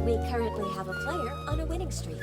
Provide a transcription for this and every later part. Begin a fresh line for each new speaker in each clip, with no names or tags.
We currently have a player on a winning streak.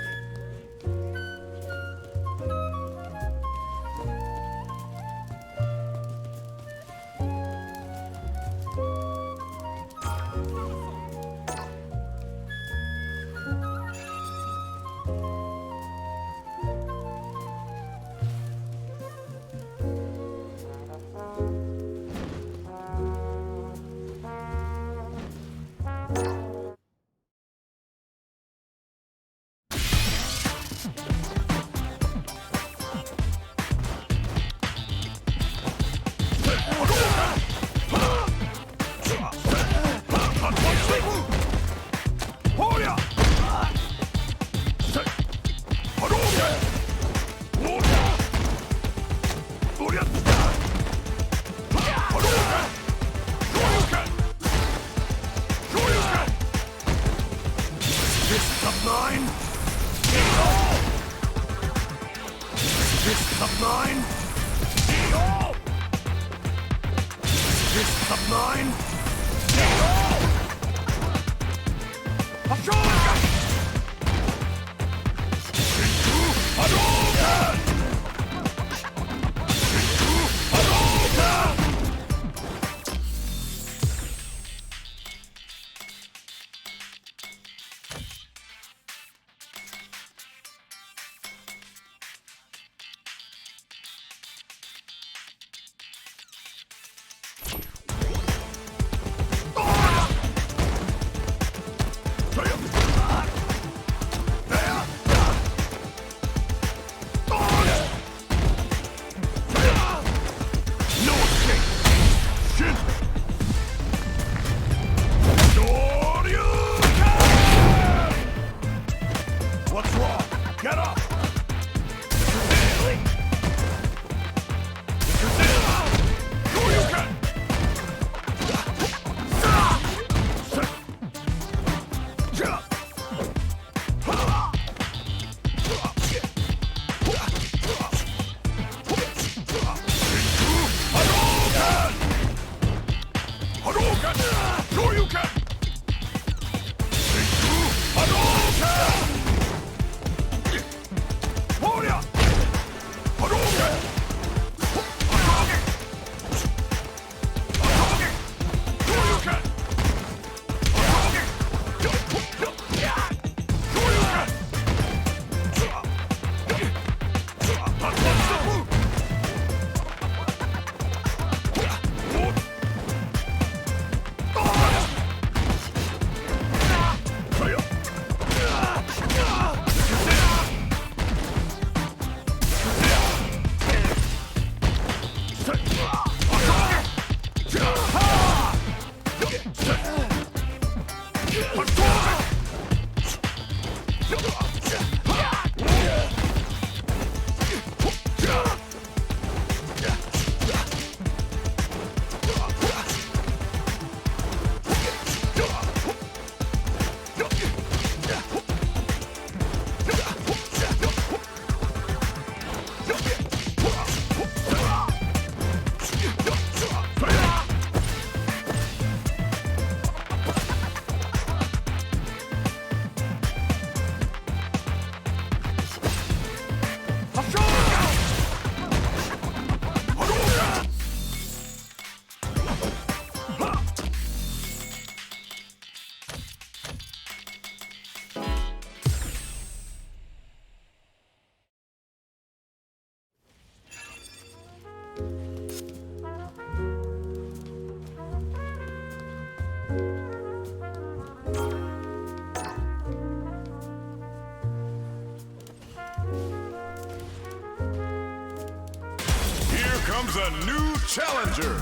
Comes a new challenger.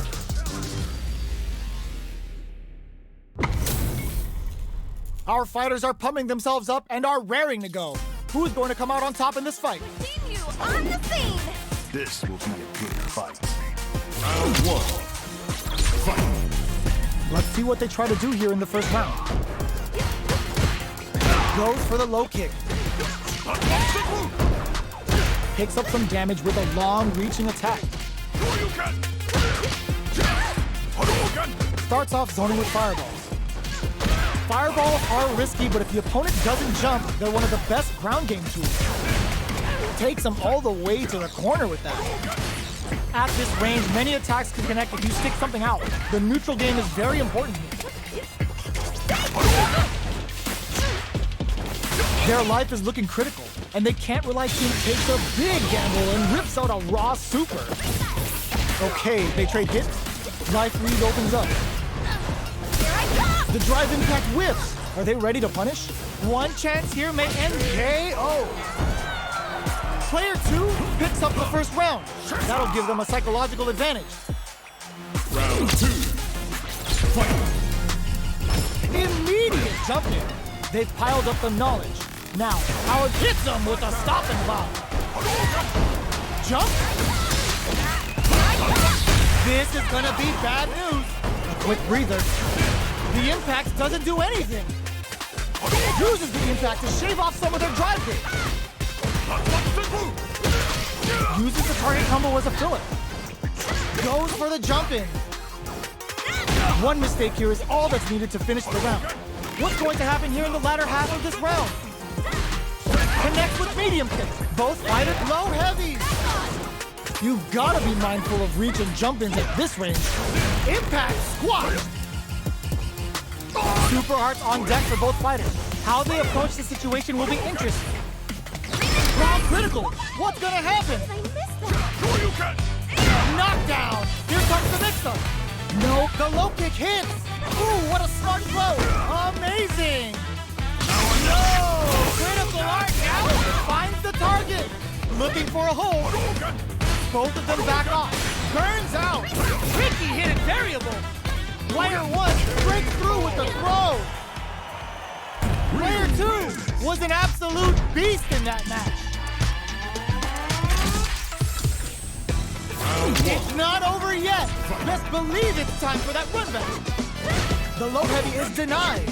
Our fighters are pumping themselves up and are raring to go. Who's going to come out on top in this fight?
See you on the scene.
This will be a good fight. Round one. Fight.
Let's see what they try to do here in the first round. Goes for the low kick. Picks up some damage with a long, reaching attack. Starts off zoning with fireballs. Fireballs are risky, but if the opponent doesn't jump, they're one of the best ground game tools. Takes them all the way to the corner with that. At this range, many attacks can connect if you stick something out. The neutral game is very important here. Their life is looking critical, and they can't rely. Team takes a big gamble and rips out a raw super. Okay, they trade hits. Life lead opens up. The drive impact whips. Are they ready to punish? One chance here may end KO. Player 2 picks up the first round. That'll give them a psychological advantage.
Round 2. Fight.
Immediate jump in. They've piled up the knowledge. Now, Howard hits them with a stop and bomb. Jump. This is gonna be bad news. A quick breather. The impact doesn't do anything. Uses the impact to shave off some of their drive gauge. Uses the target combo as a filler. Goes for the jump in. One mistake here is all that's needed to finish the round. What's going to happen here in the latter half of this round? Connects with medium kick. Both fighters low heavies. You've got to be mindful of reach and jump-ins at this range. Impact squash. Super hearts on deck for both fighters. How they approach the situation will be interesting. Round critical. What's gonna happen?
I missed that.
Knockdown. Here comes the mix-up. No, the low kick hits. Ooh, what a smart throw. Amazing. No, critical art now finds the target. Looking for a hole. Both of them back off. Burns out. Tricky hidden variable. Player 1 breaks through with the throw. Player 2 was an absolute beast in that match. It's not over yet. Best believe it's time for that run back. The low heavy is denied.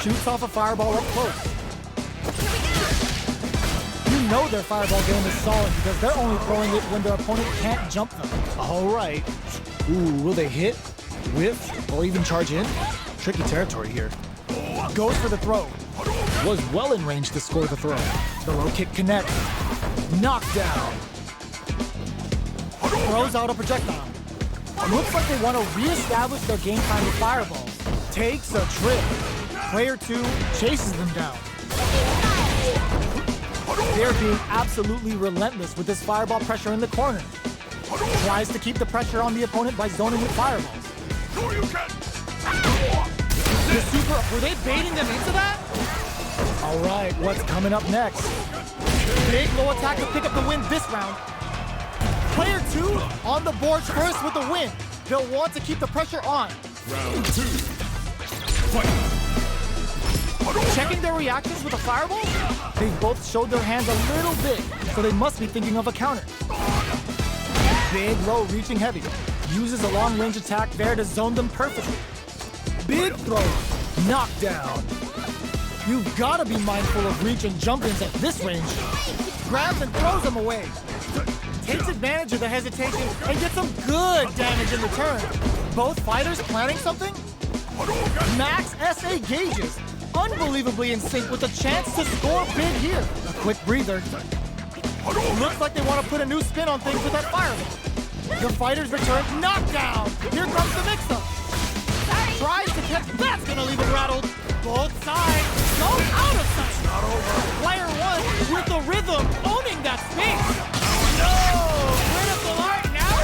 Shoots off a fireball up close. You know their fireball game is solid because they're only throwing it when their opponent can't jump them. All right. Ooh, will they hit, whiff, or even charge in? Tricky territory here. Goes for the throw. Was well in range to score the throw. The low kick connects. Knockdown. Throws out a projectile. Looks like they want to re-establish their game time with fireballs. Takes a trip. Player 2 chases them down. They're being absolutely relentless with this fireball pressure in the corner. Tries to keep the pressure on the opponent by zoning with fireballs. The super, were they baiting them into that? All right, what's coming up next? Big low attack to pick up the win this round. Player 2 on the board first with the win. They'll want to keep the pressure on.
Round 2. Fight.
Checking their reactions with a fireball? They both showed their hands a little bit, so they must be thinking of a counter. Big low reaching heavy. Uses a long range attack there to zone them perfectly. Big throw. Knockdown. You've got to be mindful of reach and jump-ins at this range. Grabs and throws them away. Takes advantage of the hesitation and gets some good damage in return. Both fighters planning something? Max SA gauges. Unbelievably in sync with a chance to score big here. A quick breather. Looks like they want to put a new spin on things with that fireball. The fighters return. Knockdown. Here comes the mix-up. Tries to catch. That's going to leave him rattled. Both sides go out of sight. Not over. Player 1 with the rhythm owning that space. No! Critical art now.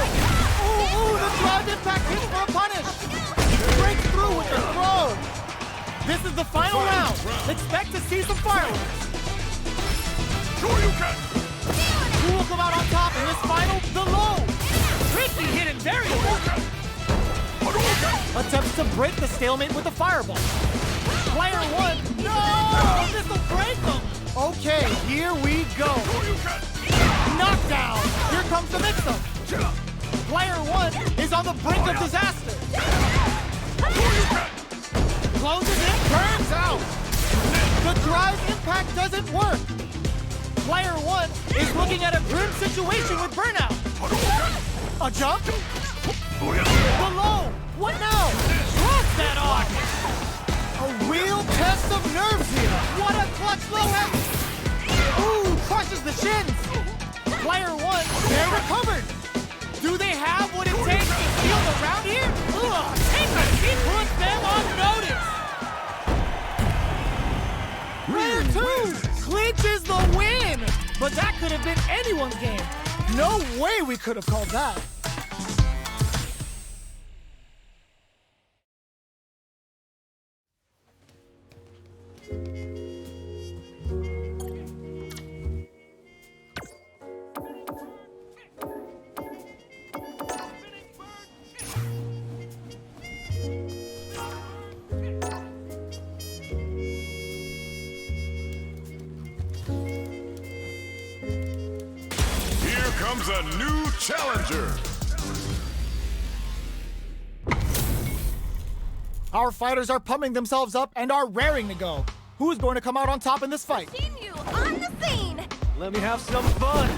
Ooh, the ground impact hits for a punish. Breaks through with the throw. This is the final round. Expect to see some fireworks. Who will come out on top in this final? The low. Tricky hidden variable. Attempts to break the stalemate with the fireball. Player 1. No! This will break them. Okay, here we go. Knockdown. Here comes the mix-up. Player 1 is on the brink of disaster. Closes in, burns out. The drive impact doesn't work. Player 1 is looking at a grim situation with burnout. A jump? The low. What now? Drops that off. A nerves here! What a clutch low heavy! Ooh, crushes the shins! Player 1, they're recovered! Do they have what it takes to steal the round here? Ugh, take a seat, put them on notice! Player 2 clinches the win! But that could have been anyone's game. No way we could have called that.
Comes a new challenger.
Our fighters are pumping themselves up and are raring to go. Who's going to come out on top in this fight?
Seen you on the scene.
Let me have some fun.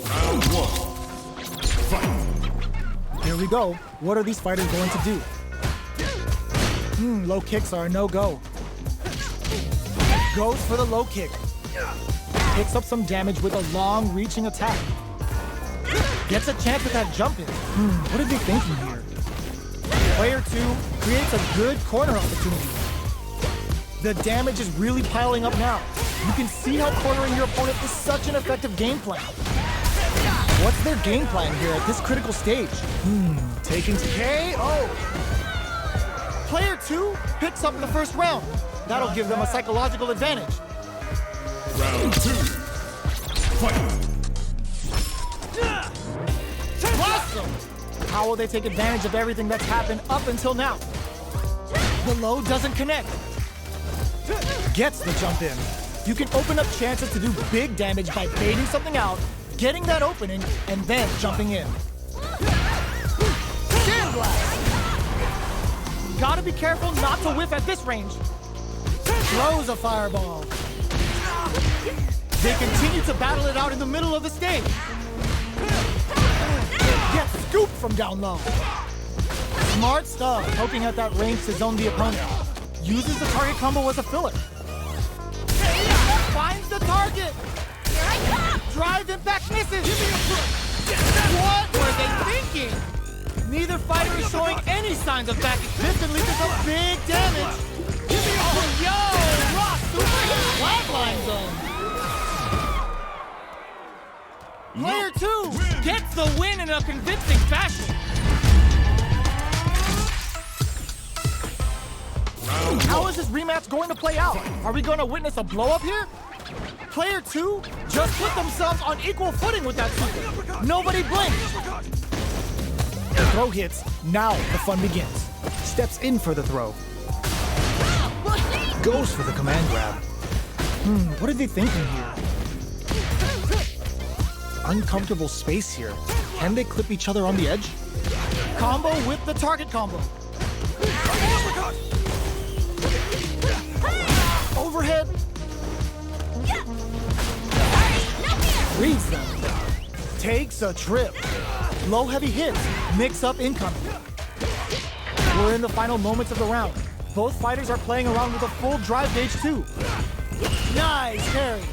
Round 1. Fight.
Here we go. What are these fighters going to do? Low kicks are a no-go. Goes for the low kick. Picks up some damage with a long, reaching attack. Gets a chance with that jump in. What are they thinking here? Player 2 creates a good corner opportunity. The damage is really piling up now. You can see how cornering your opponent is such an effective game plan. What's their game plan here at this critical stage? Taking KO. Player 2 picks up the first round. That'll give them a psychological advantage.
Round 2. Fight.
Awesome! How will they take advantage of everything that's happened up until now? The low doesn't connect. Gets the jump in. You can open up chances to do big damage by baiting something out, getting that opening, and then jumping in. Sandblast! Gotta be careful not to whiff at this range. Throws a fireball. They continue to battle it out in the middle of the stage. Gets scooped from down low. Smart stuff, poking at that range to zone the opponent. Uses the target combo as a filler. Finds the target.
Here I come.
Drive impact misses. What were they thinking? Neither fighter is showing any signs of backing. This can lead to some big damage. Oh, yo! Rock super hit flatline zone. Player 2 gets the win in a convincing fashion. How is this rematch going to play out? Are we going to witness a blow-up here? Player 2 just put themselves on equal footing with that super. Nobody blinked. Throw hits. Now the fun begins. Steps in for the throw. Goes for the command grab. What are they thinking here? Uncomfortable space here. Can they clip each other on the edge? Combo with the target combo. Overhead. Reads them. Takes a trip. Low heavy hits. Mix up incoming. We're in the final moments of the round. Both fighters are playing around with a full drive gauge too. Nice carry.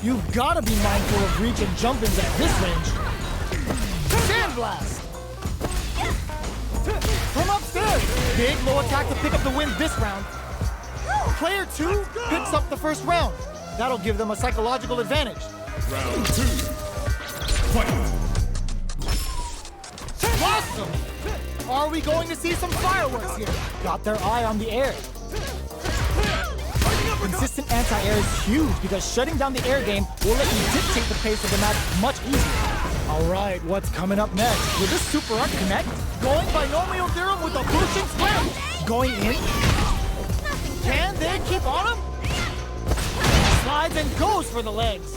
You've got to be mindful of reach and jump-ins at this range. Sandblast! From upstairs! Big low attack to pick up the win this round. Player 2 picks up the first round. That'll give them a psychological advantage.
Round 2. Fight.
Awesome! Are we going to see some fireworks here? Got their eye on the air. Consistent anti-air is huge because shutting down the air game will let you dictate the pace of the match much easier. All right, what's coming up next? Will this super art connect? Going binomial theorem with a pushing slam. Going in. Can they keep on him? Slides and goes for the legs.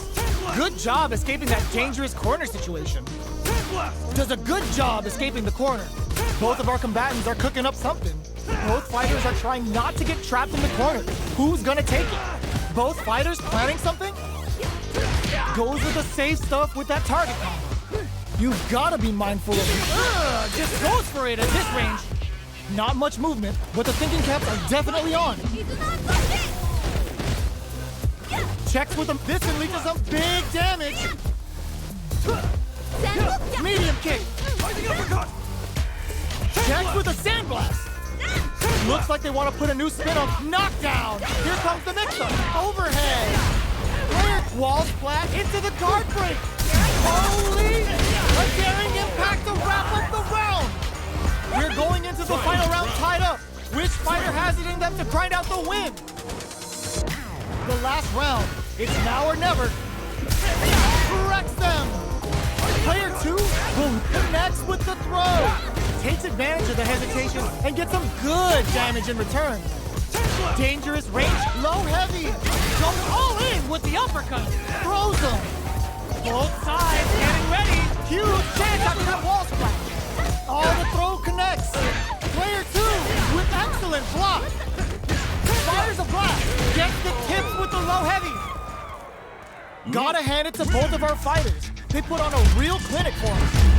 Good job escaping that dangerous corner situation. Does a good job escaping the corner. Both of our combatants are cooking up something. Both fighters are trying not to get trapped in the corner. Who's gonna take it? Both fighters planning something? Goes with the safe stuff with that target combo. You've gotta be mindful of just goes for it at this range. Not much movement, but the thinking caps are definitely on.
He's not
Checks with him. This unleashes some big damage. Medium kick. Checks with a sandblast. Looks like they want to put a new spin on knockdown. Here comes the mix-up. Overhead. Player walls flat into the guard break. Holy! A daring impact to wrap up the round. We're going into the final round tied up. Which fighter has it in them to grind out the win? The last round. It's now or never. Corrects them. Player 2 will connects with the throw. Takes advantage of the hesitation and gets some good damage in return. Dangerous range, low heavy. Goes all in with the uppercut. Throws them. Both sides getting ready. Huge chance after that wall splash. All the throw connects. Player 2 with excellent block. Fires a blast. Gets the tips with the low heavy. Gotta hand it to both of our fighters. They put on a real clinic for us.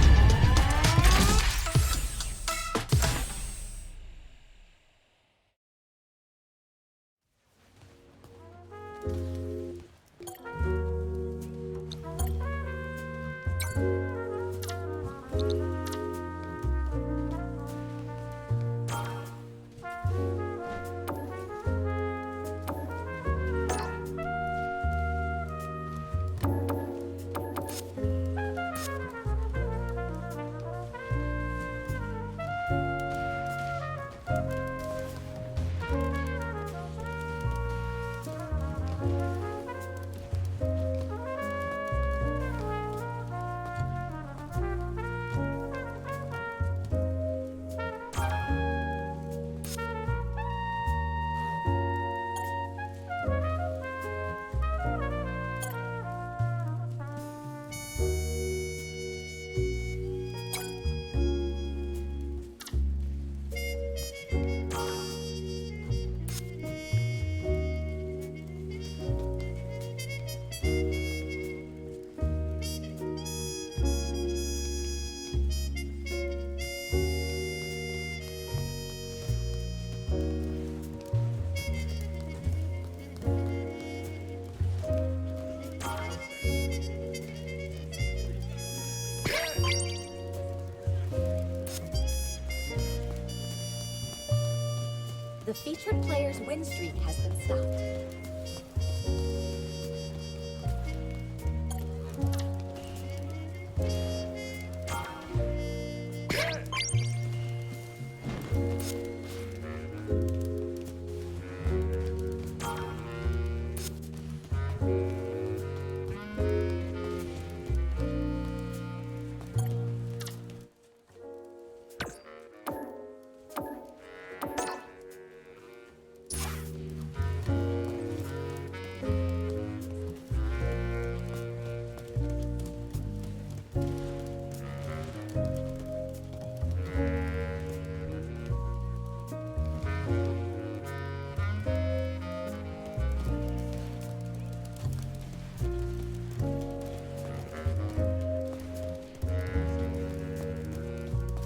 The featured player's win streak has been stopped.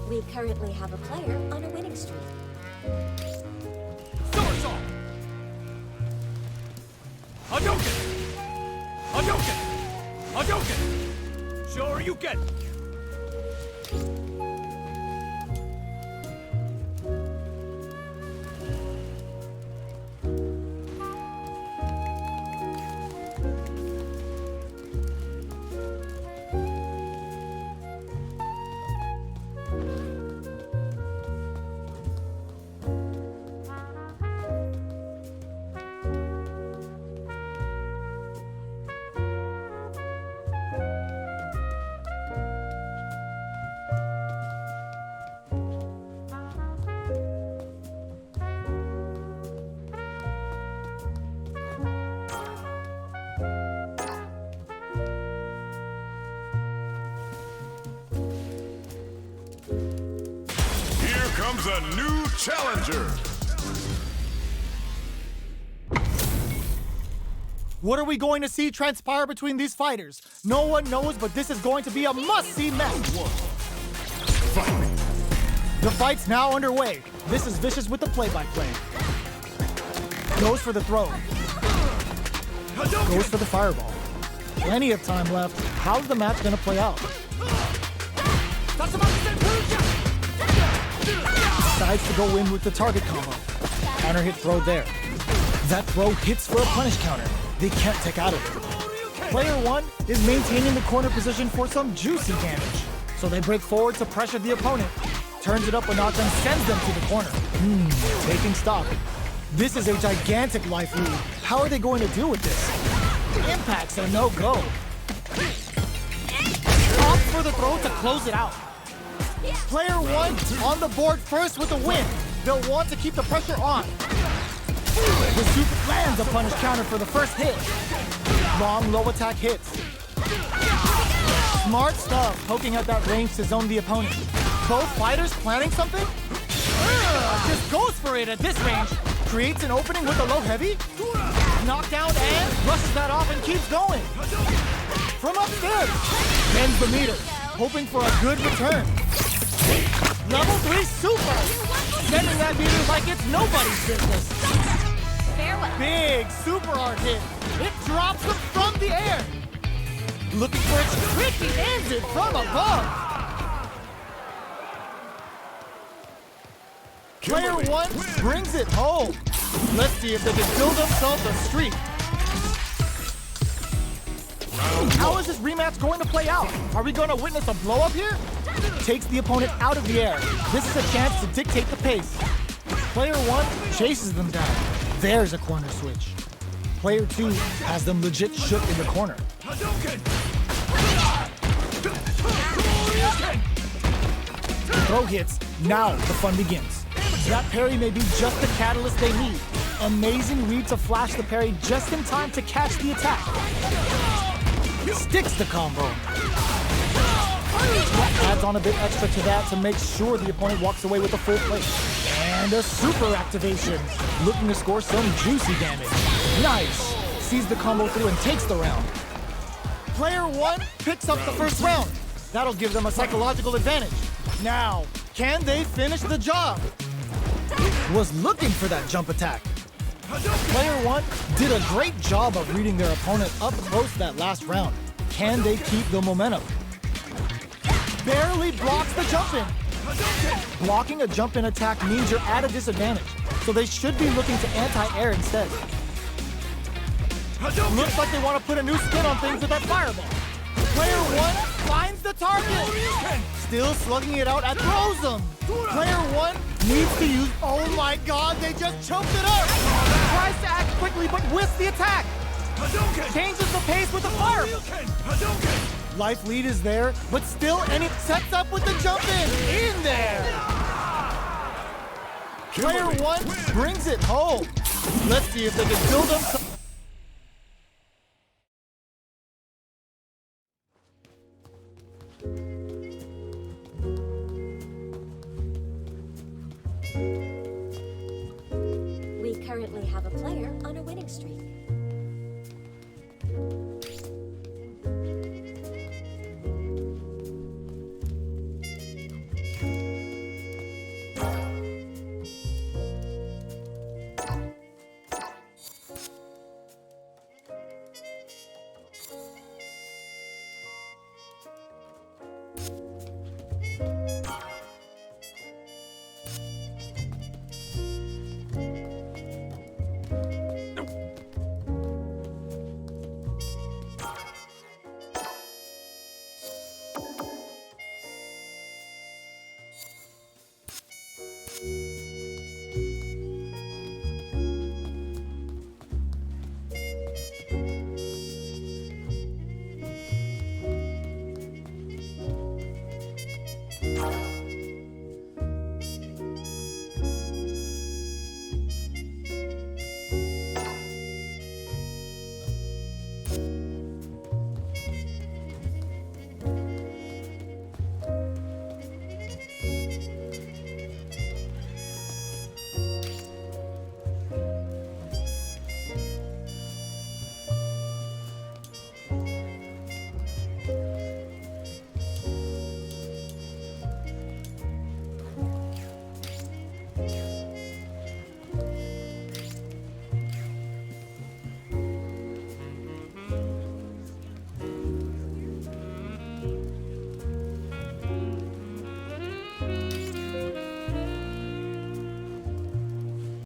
We currently have a player on a winning streak.
Somersault! Hadouken! Hadouken! Hadouken! Sure you get. Comes a new challenger.
What are we going to see transpire between these fighters? No one knows, but this is going to be a must-see match.
Fight.
The fight's now underway. This is Vicious with the play-by-play. Goes for the throw. Goes for the fireball. Plenty of time left. How's the match gonna play out? Decides to go in with the target combo. Counter hit throw there. That throw hits for a punish counter. They can't take out of it. Player 1 is maintaining the corner position for some juicy damage. So they break forward to pressure the opponent. Turns it up a notch and sends them to the corner. Taking stock. This is a gigantic life lead. How are they going to deal with this? Impacts are no-go. Opt for the throw to close it out. Player 1 on the board first with a win. They'll want to keep the pressure on. The super lands a punish counter for the first hit. Long low attack hits. Smart stuff, poking at that range to zone the opponent. Both fighters planning something? Just goes for it at this range. Creates an opening with a low heavy. Knockdown and brushes that off and keeps going. From upstairs, bends the meter, hoping for a good return. Level 3 super! Sending that meter like it's nobody's business.
Farewell.
Big super art hit. It drops him from the air. Looking for its tricky ended from above. Player 1 brings it home. Let's see if they can build themselves a streak. How is this rematch going to play out? Are we going to witness a blow up here? Takes the opponent out of the air. This is a chance to dictate the pace. Player 1 chases them down. There's a corner switch. Player 2 has them legit shook in the corner. Throw hits, now the fun begins. That parry may be just the catalyst they need. Amazing read to flash the parry just in time to catch the attack. Sticks the combo. Adds on a bit extra to that to make sure the opponent walks away with a full plate. And a super activation. Looking to score some juicy damage. Nice. Sees the combo through and takes the round. Player 1 picks up the first round. That'll give them a psychological advantage. Now, can they finish the job? Was looking for that jump attack. Player 1 did a great job of reading their opponent up close that last round. Can they keep the momentum? Barely blocks the jump in. Blocking a jump in attack means you're at a disadvantage, so they should be looking to anti-air instead. Looks like they want to put a new spin on things with that fireball. Player 1 finds the target. Still slugging it out and throws them. Player 1 needs to use, oh my god, they just choked it up. Tries to act quickly but whisks the attack. Changes the pace with the fireball. Life lead is there, but still, and it sets up with the jump in there. Player 1 brings it home. Let's see if they can build them.
We currently have a player on a winning streak.